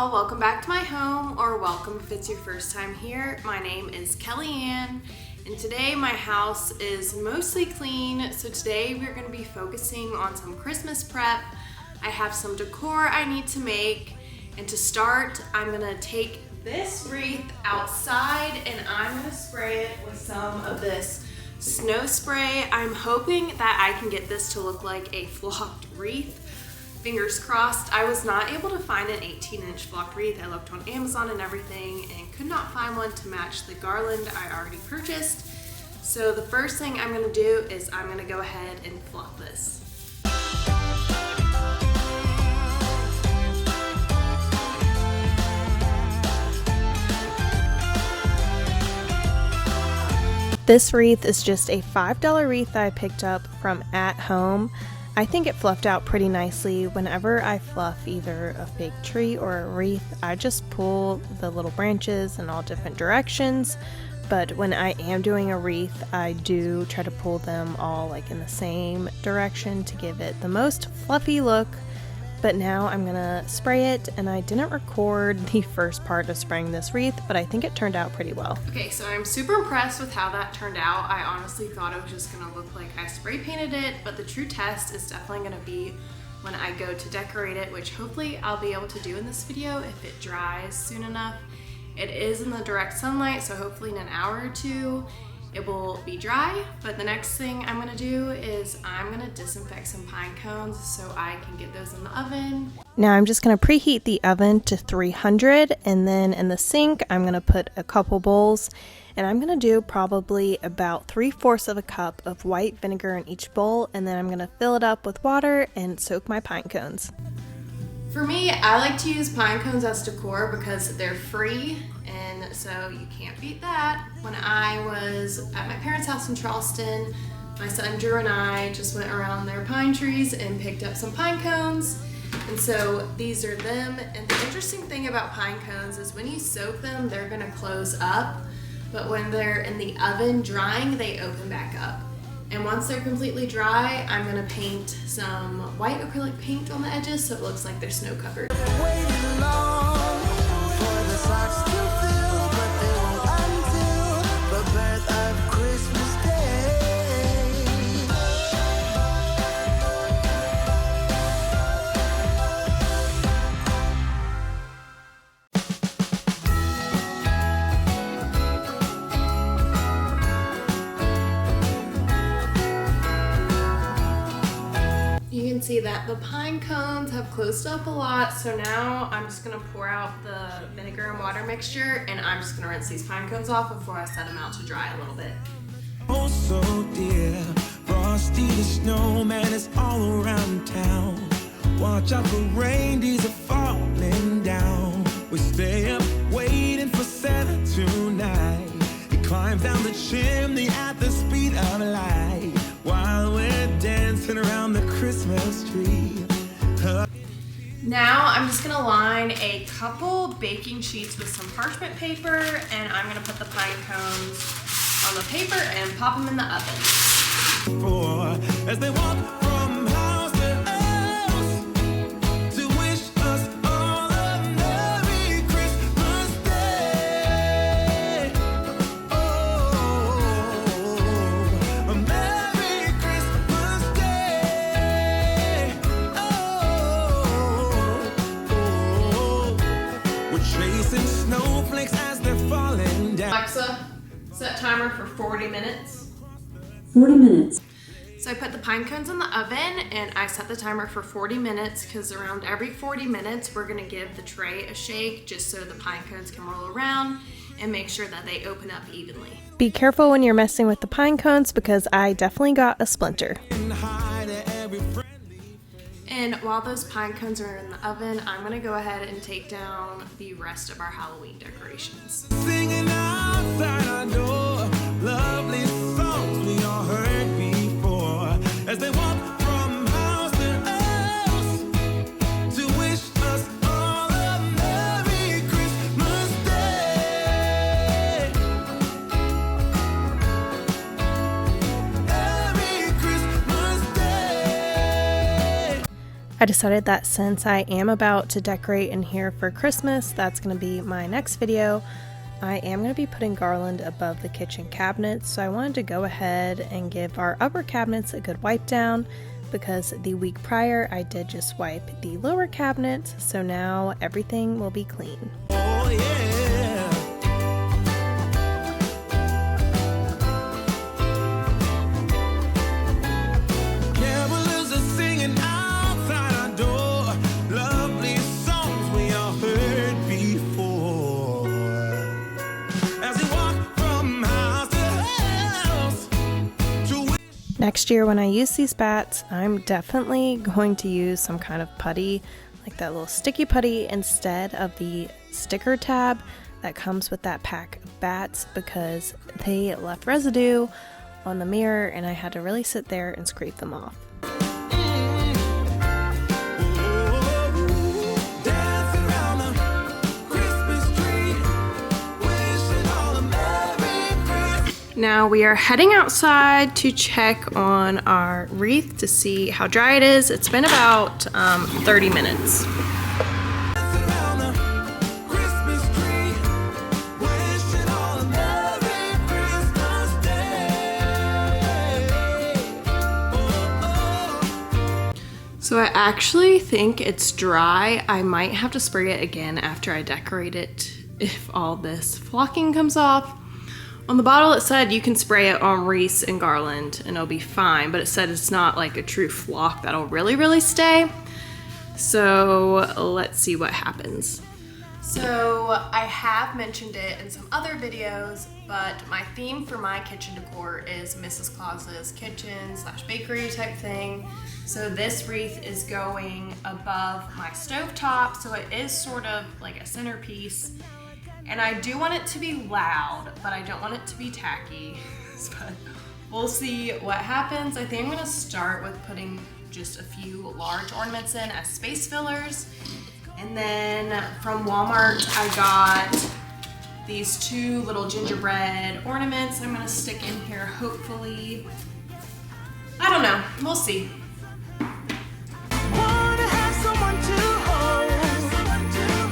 y'all, welcome back to my home, or welcome if it's your first time here. My name is Kellyanne, and today my house is mostly clean, so today we're going to be focusing on some Christmas prep. I have some decor I need to make, and to start, I'm going to take this wreath outside and I'm going to spray it with some of this snow spray. I'm hoping that I can get this to look like a flocked wreath. Fingers crossed. I was not able to find an 18-inch flocked wreath. I looked on Amazon and everything and could not find one to match the garland I already purchased. So the first thing I'm going to do is I'm going to go ahead and flock this. This wreath is just a $5 wreath that I picked up from At Home. I think it fluffed out pretty nicely. Whenever I fluff either a fake tree or a wreath, I just pull the little branches in all different directions. But when I am doing a wreath, I do try to pull them all like in the same direction to give it the most fluffy look. But now I'm gonna spray it, and I didn't record the first part of spraying this wreath, but I think it turned out pretty well. Okay, so I'm super impressed with how that turned out. I honestly thought it was just gonna look like I spray painted it, but the true test is definitely gonna be when I go to decorate it, which hopefully I'll be able to do in this video if it dries soon enough. It is in the direct sunlight, so hopefully in an hour or two it will be dry. But the next thing I'm gonna do is I'm gonna disinfect some pine cones so I can get those in the oven. Now I'm just gonna preheat the oven to 300, and then in the sink I'm gonna put a couple bowls, and I'm gonna do probably about 3/4 of a cup of white vinegar in each bowl, and then I'm gonna fill it up with water and soak my pine cones. For me, I like to use pine cones as decor because they're free, and so you can't beat that. When I was at my parents' house in Charleston, my son Drew and I just went around their pine trees and picked up some pine cones. And so these are them. And the interesting thing about pine cones is when you soak them, they're gonna close up. But when they're in the oven drying, they open back up. And once they're completely dry, I'm gonna paint some white acrylic paint on the edges so it looks like they're snow covered. You can see that the pine cones have closed up a lot, so now I'm just gonna pour out the vinegar and water mixture, and I'm just gonna rinse these pine cones off before I set them out to dry a little bit. Oh so dear, Frosty the snowman is all around town. Watch out for reindeers are falling down. We stay up waiting for Santa tonight. He climbs down the chimney at the speed of light, while we're dancing around the Christmas tree. Now I'm just gonna line a couple baking sheets with some parchment paper, and I'm gonna put the pine cones on the paper and pop them in the oven. As they walk from house to house to wish us all a Merry Christmas Day. Oh, a Merry Christmas Day. Oh, we're chasing snowflakes as they're falling down. Alexa, set timer for 40 minutes. 40 minutes. So I put the pine cones in the oven and I set the timer for 40 minutes because around every 40 minutes we're gonna give the tray a shake just so the pine cones can roll around and make sure that they open up evenly. Be careful when you're messing with the pine cones because I definitely got a splinter. And while those pine cones are in the oven, I'm gonna go ahead and take down the rest of our Halloween decorations. Singing outside our door, lovely songs we all heard before, as they walk from house to house to wish us all a Merry Christmas Day. Merry Christmas Day. I decided that since I am about to decorate in here for Christmas, that's going to be my next video. I am going to be putting garland above the kitchen cabinets, so I wanted to go ahead and give our upper cabinets a good wipe down because the week prior I did just wipe the lower cabinets, so now everything will be clean. Oh, yeah. Carolers are singing outside our door, lovely songs we all heard before. As we walk from house to house to Next year when I use these bats, I'm definitely going to use some kind of putty, like that little sticky putty, instead of the sticker tab that comes with that pack of bats, because they left residue on the mirror and I had to really sit there and scrape them off. dance around the Christmas tree, wishing all a Merry Christmas. Now we are heading outside to check on our wreath to see how dry it is. It's been about 30 minutes. Around the Christmas tree, wishing all a Merry Christmas Day. Oh, oh. So I actually think it's dry. I might have to spray it again after I decorate it if all this flocking comes off. On the bottle it said you can spray it on wreaths and garland and it'll be fine, but it said it's not like a true flock that'll really stay. So let's see what happens. So I have mentioned it in some other videos, but my theme for my kitchen decor is Mrs. Claus's kitchen / bakery type thing. So this wreath is going above my stovetop, so it is sort of like a centerpiece. And I do want it to be loud, but I don't want it to be tacky. But we'll see what happens. I think I'm gonna start with putting just a few large ornaments in as space fillers. And then from Walmart, I got these 2 little gingerbread ornaments I'm gonna stick in here, hopefully. I don't know, we'll see. Wanna have someone to hold,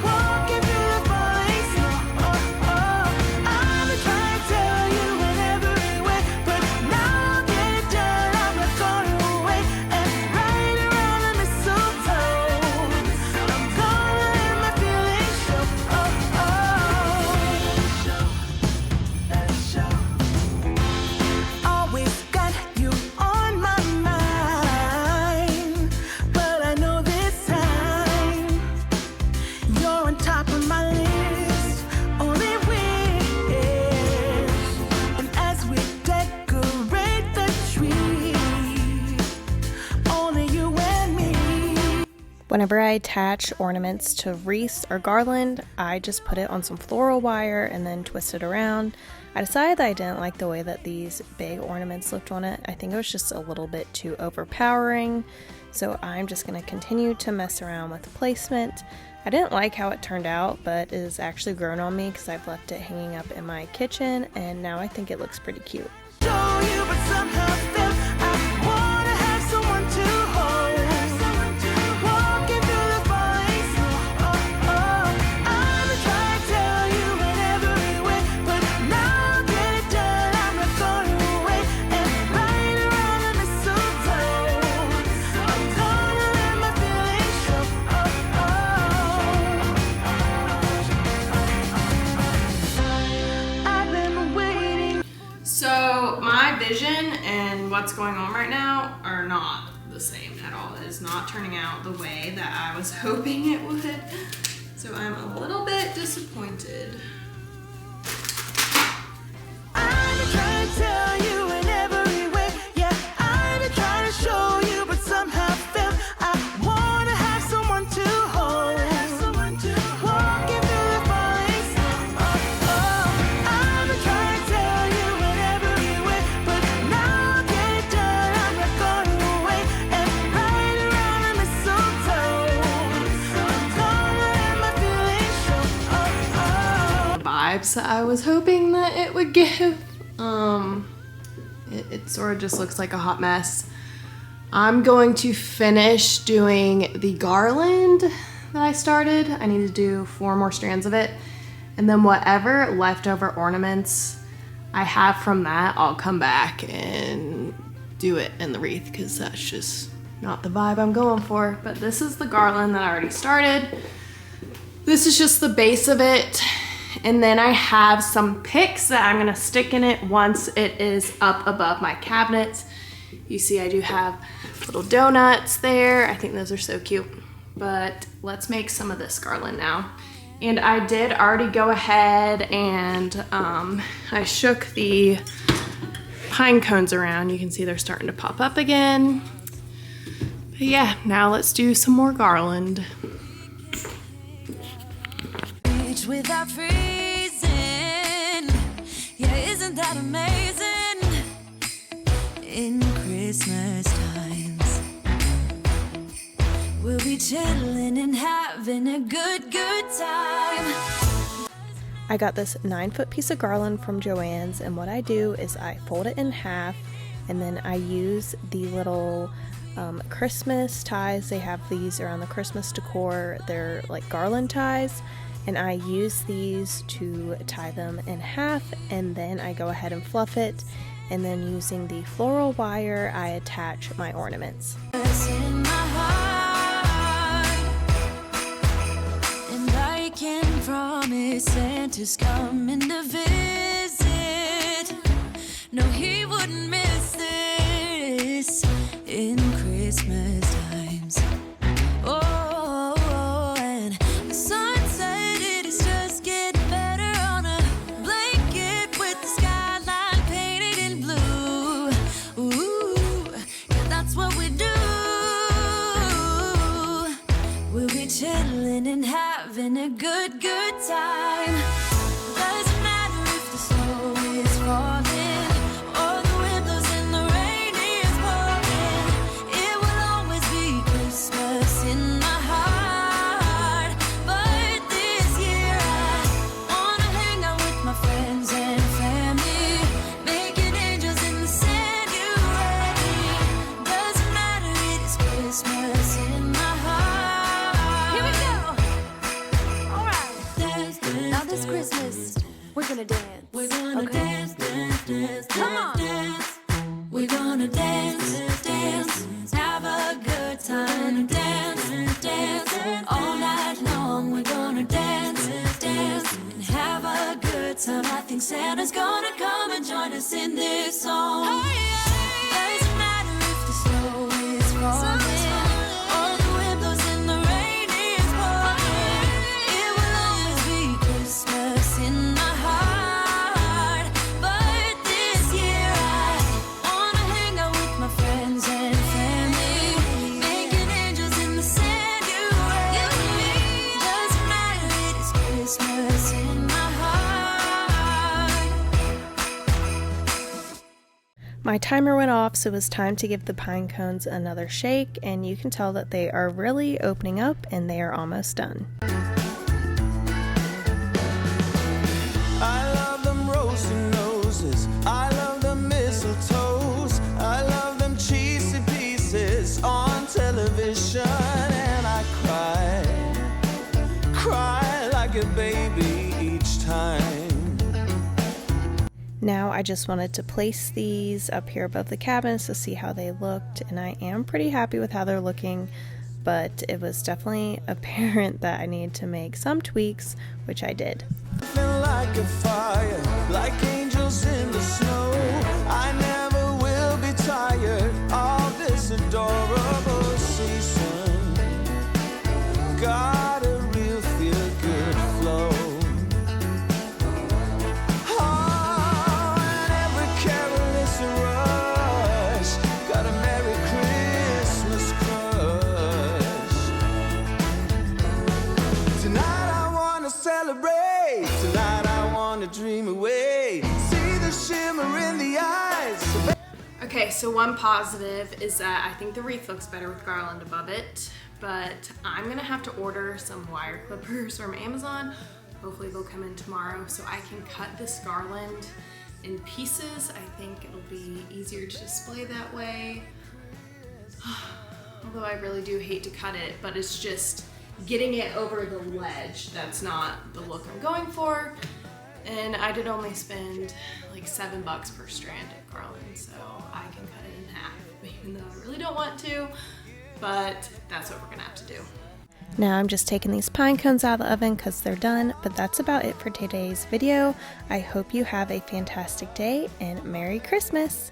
walking through the falling snow. Oh, oh. I've been trying to tell you in every way, but now I'll get it done. I'm not going away. And right around the mistletoe, I'm gonna let my feelings show. Always got you on my mind, but I know this time you're on top of my list. Only wish, and as we decorate the tree, only you and me. Whenever I attach ornaments to wreaths or garland, I just put it on some floral wire and then twist it around. I decided that I didn't like the way that these big ornaments looked on it. I think it was just a little bit too overpowering, so I'm just going to continue to mess around with placement. I didn't like how it turned out, but it has actually grown on me because I've left it hanging up in my kitchen, and now I think it looks pretty cute. Show you, but somehow feel I wanna have someone to hold, walking through the falling snow. Oh, oh. I've been trying to tell you in every way, but now I'll get it done. I'm not going away. And right around the mistletoe, I'm gonna let my feelings show. I've been waiting. So my vision and what's going on right now are not the same at all. It is not turning out the way that I was hoping it would. So I'm a little bit disappointed. I've been trying to tell you in every way. Yeah, I've been trying to show you, but somehow feel I wanna have someone to hold, walking through the falling snow. Oh, oh. I've been trying to tell you in every way, but now I'll get it done. I'm not going away. And right around the mistletoe, I'm gonna let my feelings show. Oh, oh. Vibes that I was hoping that it would give. It sort of just looks like a hot mess. I'm going to finish doing the garland that I started. I need to do 4 more strands of it. And then whatever leftover ornaments I have from that, I'll come back and do it in the wreath because that's just not the vibe I'm going for. But this is the garland that I already started. This is just the base of it. And then I have some picks that I'm gonna stick in it once it is up above my cabinets. You see I do have little donuts there. I think those are so cute. But let's make some of this garland now. And I did already go ahead and I shook the pine cones around. You can see they're starting to pop up again. But yeah, now let's do some more garland. Without freezing, yeah, isn't that amazing? In Christmas times, we'll be chilling and having a good time. I got this 9-foot piece of garland from Joann's, and what I do is I fold it in half, and then I use the little Christmas ties. They have these around the Christmas decor. They're like garland ties. And I use these to tie them in half, and then I go ahead and fluff it, and then using the floral wire I attach my ornaments. In my heart, and I can promise Santa's coming to visit. No, he wouldn't miss this in Christmas times. Oh, and the sun said it is just getting better on a blanket with the skyline painted in blue. Ooh, yeah, that's what we do. We'll be chilling and having a good time. Doesn't matter if the snow is falling or the wind blows and the rain is pouring. It will always be Christmas in my heart. But this year I wanna hang out with my friends and family, making angels in the sand. You ready? Doesn't matter, it is Christmas in my heart. Here we go. All right. Now this Christmas, we're gonna dance. We're gonna dance. Come on. We're gonna dance, have a good time, dance, all night long. We're gonna dance, and have a good time. I think Santa's gonna come and join us in this song. Doesn't matter if the snow is falling or the wind blows and the rain is pouring. It will always be Christmas in my heart. But this year I wanna hang out with my friends and family, making angels in the sand. You and me. Doesn't matter, it is Christmas in my heart. My timer went off, so it was time to give the pine cones another shake, and you can tell that they are really opening up and they are almost done. I love them rosy noses. I love them mistletoes. I love them cheesy pieces on television. And I cry like a baby each time. Now I just wanted to place these up here above the cabinets to see how they looked, and I am pretty happy with how they're looking, but it was definitely apparent that I needed to make some tweaks, which I did. Feel like a fire, like angels in the snow. I never will be tired of this adorable season. Got a real feel-good flow. Oh, and every carol is a rush. Got a Merry Christmas crush. Tonight I wanna celebrate. Tonight I wanna dream away. See the shimmer in the eyes. Okay, so one positive is that I think the wreath looks better with garland above it, but I'm gonna have to order some wire clippers from Amazon. Hopefully they'll come in tomorrow so I can cut this garland in pieces. I think it'll be easier to display that way. Although I really do hate to cut it, but it's just getting it over the ledge. That's not the look I'm going for. And I did only spend like $7 per strand at Garland, so I can cut it in half, even though I really don't want to, but that's what we're gonna have to do. Now I'm just taking these pine cones out of the oven because they're done, but that's about it for today's video. I hope you have a fantastic day and Merry Christmas!